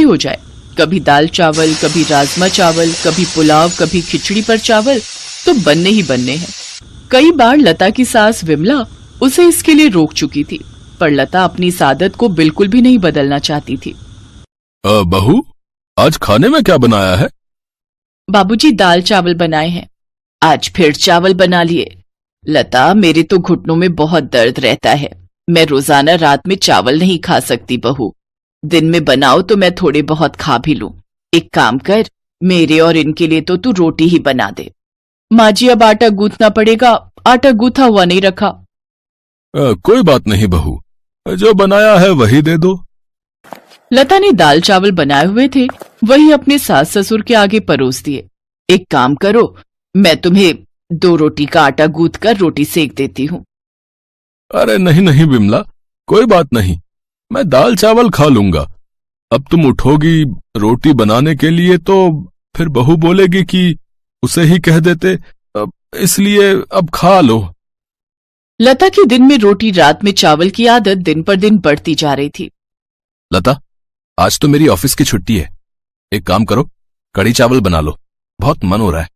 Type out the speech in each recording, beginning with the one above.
हो जाए, कभी दाल चावल, कभी राजमा चावल, कभी पुलाव, कभी खिचड़ी पर चावल, तो बनने ही बनने हैं। कई बार लता की सास विमला उसे इसके लिए रोक चुकी थी, पर लता अपनी इस आदत को बिल्कुल भी नहीं बदलना चाहती थी। बहू, आज खाने में क्या बनाया है? बाबूजी दाल चावल बनाए हैं। आज फिर चावल बना लिए। लता, मेरे तो घुटनों में बहुत दर्द रहता है। मैं रोजाना रात में चावल नहीं खा सकती बहू। दिन में बनाओ तो मैं थोड़े बहुत खा भी लूं। एक काम कर, मेरे और इनके लिए तो तू रोटी ही बना दे। माँ जी, अब आटा गूंथना पड़ेगा, आटा गूंथा हुआ नहीं रखा। कोई बात नहीं बहू, जो बनाया है वही दे दो। लता ने दाल चावल बनाए हुए थे, वही अपने सास ससुर के आगे परोस दिए। एक काम करो, मैं तुम्हें 2 रोटी का आटा गूंथ कर रोटी सेक देती हूँ। अरे नहीं नहीं विमला, कोई बात नहीं, मैं दाल चावल खा लूंगा। अब तुम उठोगी रोटी बनाने के लिए तो फिर बहू बोलेगी कि उसे ही कह देते, इसलिए अब खा लो। लता की दिन में रोटी रात में चावल की आदत दिन पर दिन बढ़ती जा रही थी। लता, आज तो मेरी ऑफिस की छुट्टी है, एक काम करो, कढ़ी चावल बना लो, बहुत मन हो रहा है।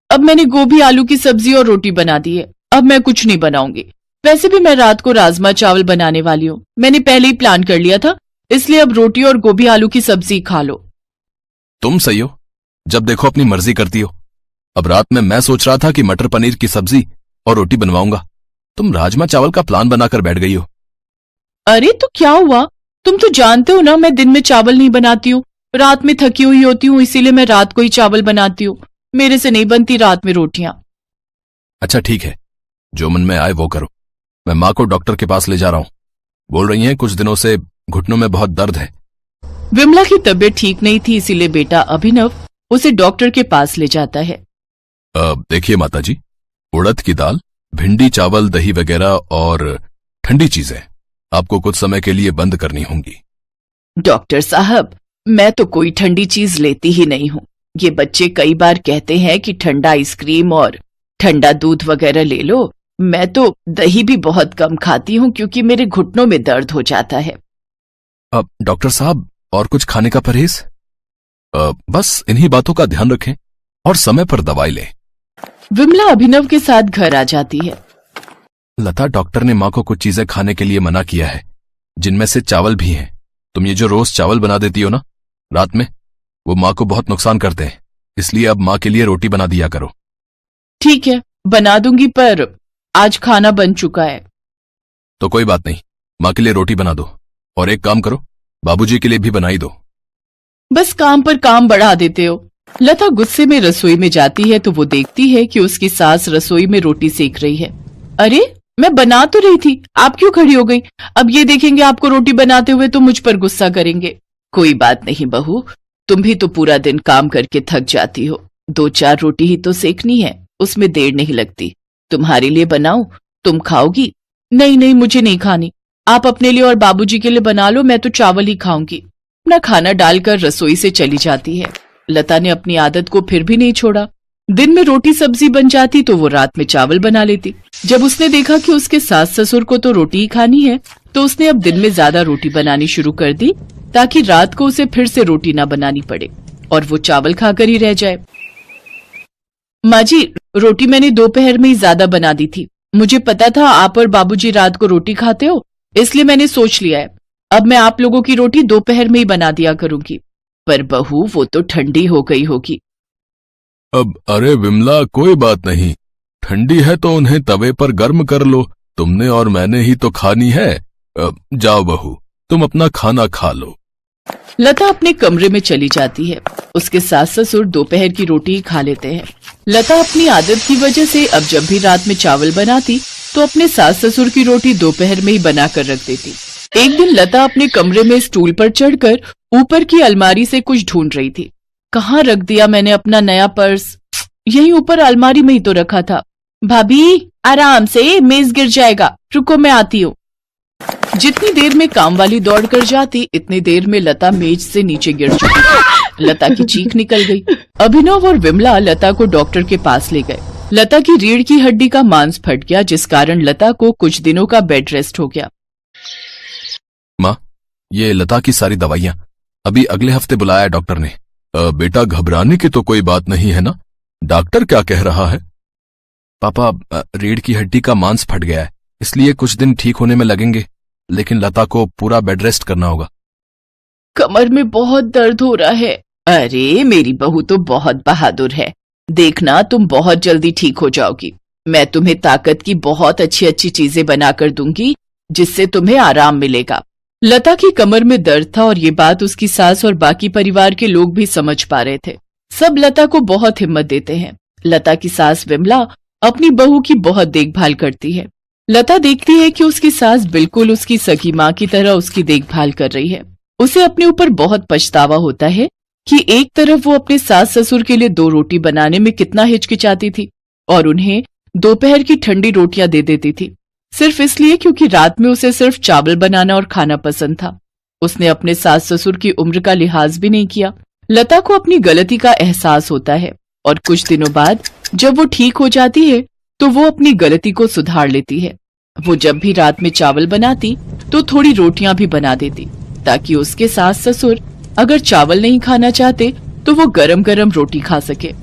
अब मैंने गोभी आलू की सब्जी और रोटी बना दी है, अब मैं कुछ नहीं बनाऊंगी। वैसे भी मैं रात को राजमा चावल बनाने वाली हूँ, मैंने पहले ही प्लान कर लिया था, इसलिए अब रोटी और गोभी आलू की सब्जी खा लो। तुम सही हो, जब देखो अपनी मर्जी करती हो। अब रात में मैं सोच रहा था कि मटर पनीर की सब्जी और रोटी बनवाऊंगा, तुम राजमा चावल का प्लान बनाकर बैठ गई हो। अरे तो क्या हुआ, तुम तो जानते हो ना मैं दिन में चावल नहीं बनाती हूँ, रात में थकी हुई होती हूँ, इसीलिए मैं रात को ही चावल बनाती हूँ। मेरे से नहीं बनती रात में रोटियां। अच्छा ठीक है, जो मन में आए वो करो। मैं माँ को डॉक्टर के पास ले जा रहा हूँ, बोल रही हैं कुछ दिनों से घुटनों में बहुत दर्द है। विमला की तबीयत ठीक नहीं थी, इसीलिए बेटा अभिनव उसे डॉक्टर के पास ले जाता है। देखिए माताजी, उड़द की दाल, भिंडी, चावल, दही वगैरह और ठंडी चीजें आपको कुछ समय के लिए बंद करनी होंगी। डॉक्टर साहब, मैं तो कोई ठंडी चीज लेती ही नहीं हूँ। ये बच्चे कई बार कहते हैं कि ठंडा आइसक्रीम और ठंडा दूध वगैरह ले लो। मैं तो दही भी बहुत कम खाती हूँ क्योंकि मेरे घुटनों में दर्द हो जाता है। अब डॉक्टर साहब, और कुछ खाने का परहेज? बस इन्हीं बातों का ध्यान रखें और समय पर दवाई लें। विमला अभिनव के साथ घर आ जाती है। लता, डॉक्टर ने माँ को कुछ चीजें खाने के लिए मना किया है, जिनमें से चावल भी हैं। तुम ये जो रोज चावल बना देती हो ना रात में, वो माँ को बहुत नुकसान करते हैं, इसलिए अब माँ के लिए रोटी बना दिया करो। ठीक है, बना दूंगी, पर आज खाना बन चुका है। तो कोई बात नहीं, माँ के लिए रोटी बना दो, और एक काम करो, बाबूजी के लिए भी बनाई दो। बस काम पर काम बढ़ा देते हो। लता गुस्से में रसोई में जाती है तो वो देखती है कि उसकी सास रसोई में रोटी सेक रही है। अरे, मैं बना तो रही थी, आप क्यों खड़ी हो गई? अब ये देखेंगे आपको रोटी बनाते हुए तो मुझ पर गुस्सा करेंगे। कोई बात नहीं बहू, तुम भी तो पूरा दिन काम करके थक जाती हो, 2-4 रोटी ही तो सेकनी है, उसमें देर नहीं लगती। तुम्हारे लिए बनाऊं, तुम खाओगी? नहीं नहीं, मुझे नहीं खानी, आप अपने लिए और बाबूजी के लिए बना लो, मैं तो चावल ही खाऊंगी। अपना खाना डालकर रसोई से चली जाती है। लता ने अपनी आदत को फिर भी नहीं छोड़ा। दिन में रोटी सब्जी बन जाती तो वो रात में चावल बना लेती। जब उसने देखा कि उसके सास ससुर को तो रोटी ही खानी है, तो उसने अब दिन में ज्यादा रोटी बनानी शुरू कर दी, ताकि रात को उसे फिर से रोटी ना बनानी पड़े और वो चावल खाकर ही रह जाए। माँ जी, रोटी मैंने दोपहर में ही ज्यादा बना दी थी। मुझे पता था आप और बाबूजी रात को रोटी खाते हो, इसलिए मैंने सोच लिया है अब मैं आप लोगों की रोटी दोपहर में ही बना दिया करूंगी। पर बहू, वो तो ठंडी हो गई होगी। अब अरे विमला, कोई बात नहीं, ठंडी है तो उन्हें तवे पर गर्म कर लो, तुमने और मैंने ही तो खानी है। जाओ बहू, तुम अपना खाना खा लो। लता अपने कमरे में चली जाती है। उसके सास ससुर दोपहर की रोटी ही खा लेते हैं। लता अपनी आदत की वजह से अब जब भी रात में चावल बनाती तो अपने सास ससुर की रोटी दोपहर में ही बना कर रख देती। एक दिन लता अपने कमरे में स्टूल पर चढ़कर ऊपर की अलमारी से कुछ ढूंढ रही थी। कहाँ रख दिया मैंने अपना नया पर्स? यहीं ऊपर अलमारी में ही तो रखा था। भाभी, आराम से, मेज गिर जाएगा, रुको मैं आती हूँ। जितनी देर में काम वाली दौड़कर जाती, इतनी देर में लता मेज से नीचे गिर चुकी थी। लता की चीख निकल गई। अभिनव और विमला लता को डॉक्टर के पास ले गए। लता की रीढ़ की हड्डी का मांस फट गया, जिस कारण लता को कुछ दिनों का बेड रेस्ट हो गया। माँ, ये लता की सारी दवाइयाँ अभी अगले हफ्ते बुलाया डॉक्टर ने। बेटा घबराने की तो कोई बात नहीं है ना? डॉक्टर क्या कह रहा है? पापा, रीढ़ की हड्डी का मांस फट गया है, इसलिए कुछ दिन ठीक होने में लगेंगे, लेकिन लता को पूरा बेड रेस्ट करना होगा। कमर में बहुत दर्द हो रहा है। अरे मेरी बहू तो बहुत बहादुर है, देखना तुम बहुत जल्दी ठीक हो जाओगी। मैं तुम्हें ताकत की बहुत अच्छी अच्छी चीजें बनाकर दूंगी जिससे तुम्हें आराम मिलेगा। लता की कमर में दर्द था और ये बात उसकी सास और बाकी परिवार के लोग भी समझ पा रहे थे। सब लता को बहुत हिम्मत देते हैं। लता की सास विमला अपनी बहू की बहुत देखभाल करती है। लता देखती है कि उसकी सास बिल्कुल उसकी सगी माँ की तरह उसकी देखभाल कर रही है। उसे अपने ऊपर बहुत पछतावा होता है कि एक तरफ वो अपने सास ससुर के लिए 2 रोटी बनाने में कितना हिचकिचाती थी और उन्हें दोपहर की ठंडी रोटियां दे देती थी, सिर्फ इसलिए क्योंकि रात में उसे सिर्फ चावल बनाना और खाना पसंद था। उसने अपने सास ससुर की उम्र का लिहाज भी नहीं किया। लता को अपनी गलती का एहसास होता है और कुछ दिनों बाद जब वो ठीक हो जाती है तो वो अपनी गलती को सुधार लेती है। वो जब भी रात में चावल बनाती तो थोड़ी रोटियां भी बना देती ताकि उसके सास ससुर अगर चावल नहीं खाना चाहते तो वो गरम गरम रोटी खा सके।